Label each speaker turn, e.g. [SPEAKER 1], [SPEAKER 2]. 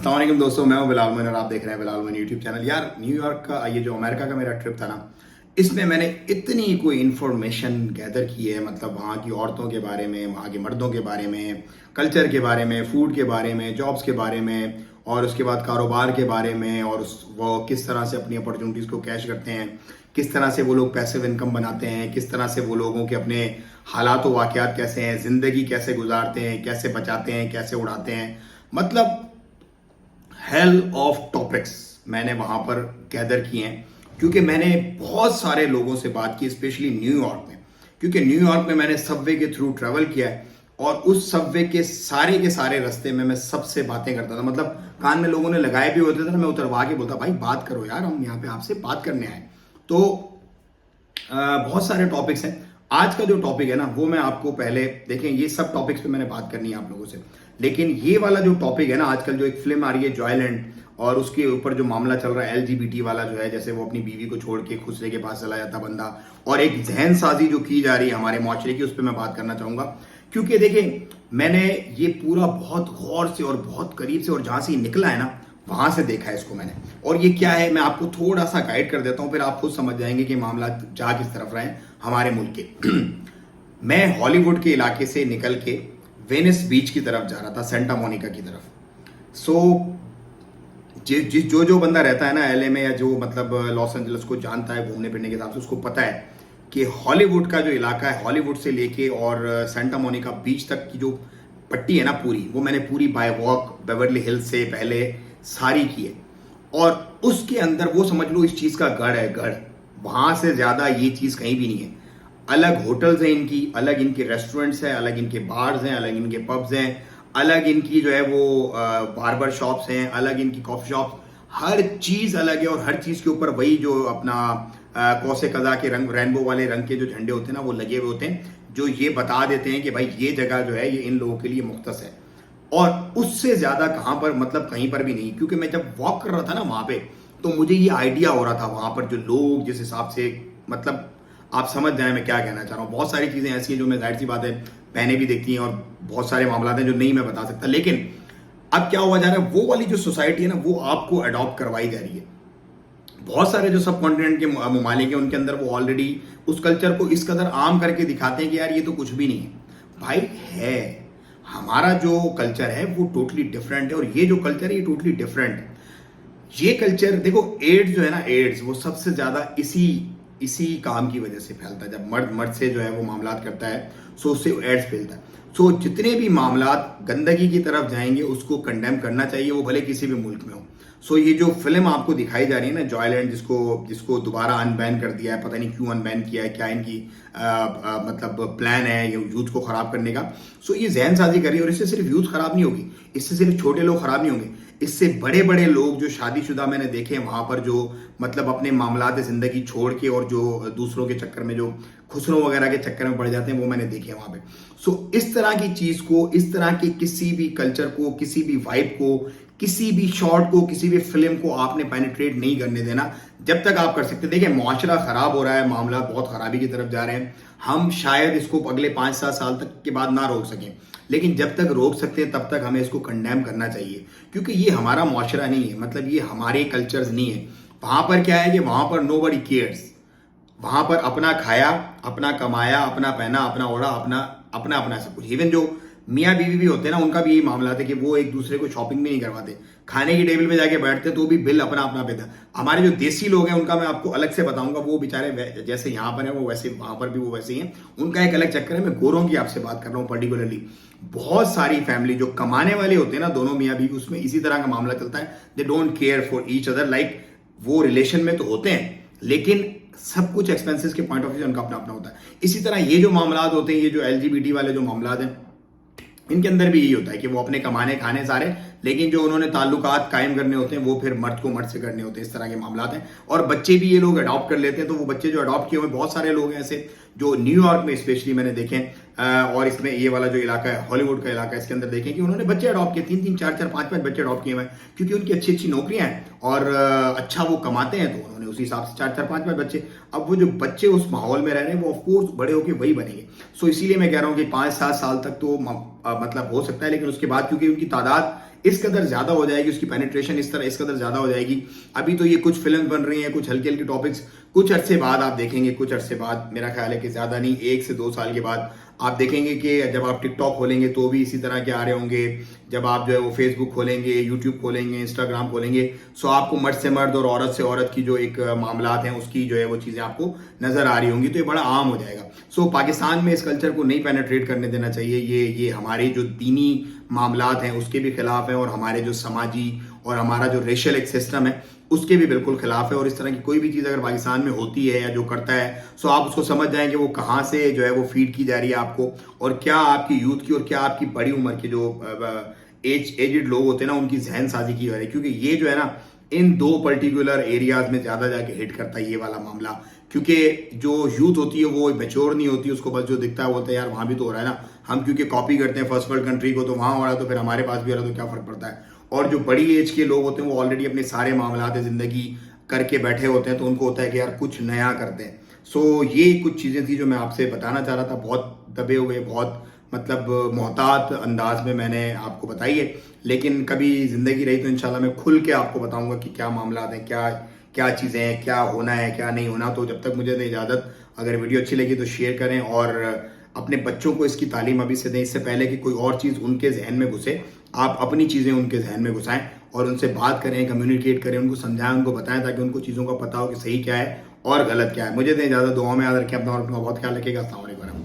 [SPEAKER 1] अस्सलाम वालेकुम दोस्तों, मैं हूं बिलाल मोइन और आप देख रहे हैं बिलाल मोइन यूट्यूब चैनल। यार न्यूयॉर्क का ये जो अमेरिका का मेरा ट्रिप था ना, इसमें मैंने इतनी कोई इन्फॉर्मेशन गैदर की है। मतलब वहाँ की औरतों के बारे में, वहाँ के मर्दों के बारे में, कल्चर के बारे में, फूड के बारे में, जॉब्स के बारे में, और उसके बाद कारोबार के बारे में, और वो किस तरह से अपनी अपॉर्चुनिटीज़ को कैश करते हैं, किस तरह से वो लोग पैसिव इनकम बनाते हैं, किस तरह से वो लोगों के अपने हालात व वाक़यात कैसे हैं, ज़िंदगी कैसे गुजारते हैं, कैसे बचाते हैं, कैसे उड़ाते हैं। मतलब हेल ऑफ टॉपिक्स मैंने वहां पर गैदर किए हैं, क्योंकि मैंने बहुत सारे लोगों से बात की, स्पेशली न्यूयॉर्क में। क्योंकि न्यूयॉर्क में मैंने सबवे के थ्रू ट्रैवल किया है, और उस सबवे के सारे रास्ते में मैं सबसे बातें करता था। मतलब कान में लोगों ने लगाए भी होते थे ना, मैं उतरवा के बोलता, भाई बात करो यार, हम यहाँ पे आपसे बात करने आए। तो बहुत सारे टॉपिक्स हैं। आज का जो टॉपिक है ना, वो मैं आपको पहले देखें, ये सब टॉपिक्स पे मैंने बात करनी है आप लोगों से, लेकिन ये वाला जो टॉपिक है ना, आजकल जो एक फिल्म आ रही है जॉयलैंड, और उसके ऊपर जो मामला चल रहा है एलजीबीटी वाला जो है, जैसे वो अपनी बीवी को छोड़ के खुसरे के पास चला जाता बंदा, और एक जहन साजी जो की जा रही है हमारे माशरे की, उस पर मैं बात करना चाहूंगा। क्योंकि देखें, मैंने ये पूरा बहुत गौर से और बहुत करीब से, और जहां से निकला है ना, वहां से देखा है इसको मैंने। और ये क्या है, मैं आपको थोड़ा सा गाइड कर देता हूं, फिर आप खुद समझ जाएंगे कि मामला जा किस तरफ रहे हमारे मुल्क के। मैं हॉलीवुड के इलाके से निकल के वेनिस बीच की तरफ जा रहा था, सेंटा मोनिका की तरफ। जो बंदा रहता है ना एलए में, या जो मतलब लॉस एंजलिस को जानता है घूमने फिरने के हिसाब से, उसको पता है कि हॉलीवुड का जो इलाका है, हॉलीवुड से लेके और सेंटा मोनिका बीच तक की जो पट्टी है ना पूरी, वो मैंने पूरी बाय वॉक बेवर्ली हिल्स से पहले सारी की है। और उसके अंदर वो समझ लो इस चीज का गढ़ है, गढ़। वहां से ज्यादा ये चीज कहीं भी नहीं है। अलग होटल्स हैं इनकी, अलग इनके रेस्टोरेंट्स हैं, अलग इनके बार्स हैं, अलग इनके पब्स हैं, अलग इनकी जो है वो बार्बर शॉप्स हैं, अलग इनकी कॉफी शॉप्स। हर चीज अलग है, और हर चीज के ऊपर वही जो अपना कौसे कजा के रंग, रेनबो वाले रंग के जो झंडे होते हैं ना, वो लगे हुए होते हैं, जो ये बता देते हैं कि भाई ये जगह जो है ये इन लोगों के लिए मुख्तस है। और उससे ज्यादा कहां पर, मतलब कहीं पर भी नहीं। क्योंकि मैं जब वॉक कर रहा था ना वहां पे, तो मुझे ये आइडिया हो रहा था वहां पर जो लोग जिस हिसाब से, मतलब आप समझ जाए मैं क्या कहना चाह रहा हूँ। बहुत सारी चीजें ऐसी हैं जो मैं, जाहिर सी बात है, बहनें भी देखती हैं, और बहुत सारे मामला हैं जो नहीं मैं बता सकता। लेकिन अब क्या हुआ जा रहा है, वो वाली जो सोसाइटी है ना, वो आपको अडॉप्ट करवाई जा रही है। बहुत सारे जो सब कॉन्टिनेंट के ममालिक हैं, उनके अंदर वो ऑलरेडी उस कल्चर को इस कदर आम करके दिखाते हैं कि यार ये तो कुछ भी नहीं है। भाई है, हमारा जो कल्चर है वो टोटली डिफरेंट है, और ये जो कल्चर है ये टोटली डिफरेंट है। ये कल्चर देखो, एड्स जो है ना, एड्स वो सबसे ज्यादा इसी इसी काम की वजह से फैलता है। जब मर्द मर्द से जो है वो मामलात करता है, सो उससे एड्स फैलता है। सो जितने भी मामलात गंदगी की तरफ जाएंगे, उसको कंडेम करना चाहिए, वो भले किसी भी मुल्क में हो। सो ये जो फिल्म आपको दिखाई जा रही है ना, जॉयलैंड, जिसको दोबारा अनबैन कर दिया है, पता नहीं क्यों अनबैन किया है, क्या इनकी मतलब प्लान है यूथ को खराब करने का। सो ये जहन साजी कर रही है, और इससे सिर्फ यूथ खराब नहीं होगी, इससे सिर्फ छोटे लोग खराब नहीं होंगे, इससे बड़े बड़े लोग जो शादीशुदा मैंने देखे वहां पर, जो मतलब अपने मामलात जिंदगी छोड़ के और जो दूसरों के चक्कर में, जो खुसरों वगैरह के चक्कर में पड़ जाते हैं, वो मैंने देखे वहां पे। सो इस तरह की चीज को, इस तरह के किसी भी कल्चर को, किसी भी वाइब को, किसी भी शॉर्ट को, किसी भी फिल्म को आपने पेनिट्रेट नहीं करने देना जब तक आप कर सकते। देखिए, मुआशरा खराब हो रहा है, मामला बहुत खराबी की तरफ जा रहे हैं। हम शायद इसको अगले 5-7 साल तक के बाद ना रोक सकें, लेकिन जब तक रोक सकते हैं तब तक हमें इसको कंडेम करना चाहिए। क्योंकि ये हमारा मुआशरा नहीं है, मतलब ये हमारे कल्चर्स नहीं है। वहां पर क्या है कि वहां पर नोबडी केयर्स। वहां पर अपना खाया, अपना कमाया, अपना पहना, अपना ओढ़ा, अपना अपना अपना सब कुछ। इवन जो मियाँ बीवी भी होते हैं ना, उनका भी यही मामला है कि वो एक दूसरे को शॉपिंग भी नहीं करवाते, खाने की टेबल पे जाके बैठते तो भी बिल अपना अपना देता। हमारे जो देसी लोग हैं उनका मैं आपको अलग से बताऊंगा, वो बेचारे जैसे यहाँ पर है वो वैसे वहां पर भी वो वैसे ही हैं। उनका एक अलग चक्कर है। मैं गोरों की आपसे बात कर रहा हूँ पर्टिकुलरली। बहुत सारी फैमिली जो कमाने वाले होते हैं ना, दोनों मियाँ बीवी, उसमें इसी तरह का मामला चलता है। They don't care for each other. Like वो रिलेशन में तो होते हैं, लेकिन सब कुछ एक्सपेंसेस के पॉइंट ऑफ व्यू से उनका अपना अपना होता है। इसी तरह ये जो मामला होते हैं, ये जो एलजीबीटी वाले जो मामला हैं, इनके अंदर भी यही होता है कि वो अपने कमाने खाने सारे, लेकिन जो उन्होंने ताल्लुकात कायम करने होते हैं वो फिर मर्द को मर्द से करने होते हैं। इस तरह के मामला हैं। और बच्चे भी ये लोग अडॉप्ट कर लेते हैं। तो वो बच्चे जो अडॉप्ट किए हुए, बहुत सारे लोग हैं ऐसे जो न्यूयॉर्क में स्पेशली मैंने देखे, और इसमें ये वाला जो इलाका है, हॉलीवुड का इलाका है, इसके अंदर देखें कि उन्होंने बच्चे अडॉप्ट किए, 3-3, 4-4, 5-5 बच्चे अडॉप्ट किए हुए हैं, क्योंकि उनकी अच्छी अच्छी नौकरियां हैं और अच्छा वो कमाते हैं, तो उन्होंने उसी हिसाब से 4-4, 5-5 बच्चे। अब वो जो बच्चे उस माहौल में रह रहे हैं, वो ऑफकोर्स बड़े होकर वही बनेंगे। सो इसीलिए मैं कह रहा हूँ कि 5-7 साल तक तो मतलब हो सकता है, लेकिन उसके बाद क्योंकि उनकी तादाद इस कदर ज्यादा हो जाएगी, उसकी पेनिट्रेशन इस कदर ज्यादा हो जाएगी। अभी तो ये कुछ फिल्म बन रही हैं, कुछ हल्के हल्के टॉपिक्स, कुछ अरसे बाद आप देखेंगे, कुछ अरसे बाद, मेरा ख्याल है कि ज्यादा नहीं, 1 से 2 साल के बाद आप देखेंगे कि जब आप टिकटॉक खोलेंगे तो भी इसी तरह के आ रहे होंगे, जब आप जो है वो फेसबुक खोलेंगे, यूट्यूब खोलेंगे, इंस्टाग्राम खोलेंगे, सो आपको मर्द से मर्द और औरत से औरत की जो एक मामलात हैं उसकी जो है वो चीजें आपको नजर आ रही होंगी, तो ये बड़ा आम हो जाएगा। सो पाकिस्तान में इस कल्चर को नहीं पेनिट्रेट करने देना चाहिए। ये हमारे जो दीनी मामलात हैं उसके भी खिलाफ है, और हमारे जो समाजी और हमारा जो रेशियल एक सिस्टम है उसके भी बिल्कुल खिलाफ है। और इस तरह की कोई भी चीज़ अगर पाकिस्तान में होती है या जो करता है, सो आप उसको समझ जाएं कि वो कहाँ से जो है वो फीड की जा रही है आपको, और क्या आपकी यूथ की और क्या आपकी बड़ी उम्र के जो एजेड लोग होते हैं ना उनकी जहन साजी की जा रही है। क्योंकि ये जो है ना इन 2 पर्टिकुलर एरियाज में ज्यादा जाके हिट करता है ये वाला मामला, क्योंकि जो यूथ होती है वो मेच्योर नहीं होती, उसको बस जो दिखता है बोलता है यार वहां भी तो हो रहा है ना, हम क्योंकि कॉपी करते हैं फर्स्ट वर्ल्ड कंट्री को, तो वहां हो रहा है तो फिर हमारे पास भी हो रहा है तो क्या फर्क पड़ता है। और जो बड़ी एज के लोग होते हैं वो ऑलरेडी अपने सारे मामलात जिंदगी करके बैठे होते हैं, तो उनको होता है कि यार कुछ नया करते हैं। सो ये कुछ चीजें थी जो मैं आपसे बताना चाह रहा था, बहुत दबे हुए, बहुत मतलब मोहतात अंदाज में मैंने आपको बताई है, लेकिन कभी जिंदगी रही तो इंशाल्लाह मैं खुल के आपको बताऊंगा कि क्या मामलात हैं, क्या क्या चीज़ें हैं, क्या होना है, क्या नहीं होना। तो जब तक मुझे दे इजाज़त, अगर वीडियो अच्छी लगी तो शेयर करें, और अपने बच्चों को इसकी तालीम अभी से दें, इससे पहले कि कोई और चीज़ उनके जहन में घुसे। आप अपनी चीज़ें उनके जहन में घुसाएं और उनसे बात करें, कम्युनिकेट करें, उनको समझाएं, उनको बताएं, ताकि उनको चीज़ों का पता हो कि सही क्या है और गलत क्या है। मुझे दें इजाज़त, दुआ में याद रखें अपना और अपना बहुत ख्याल रखिएगा। अस्सलाम वालेकुम।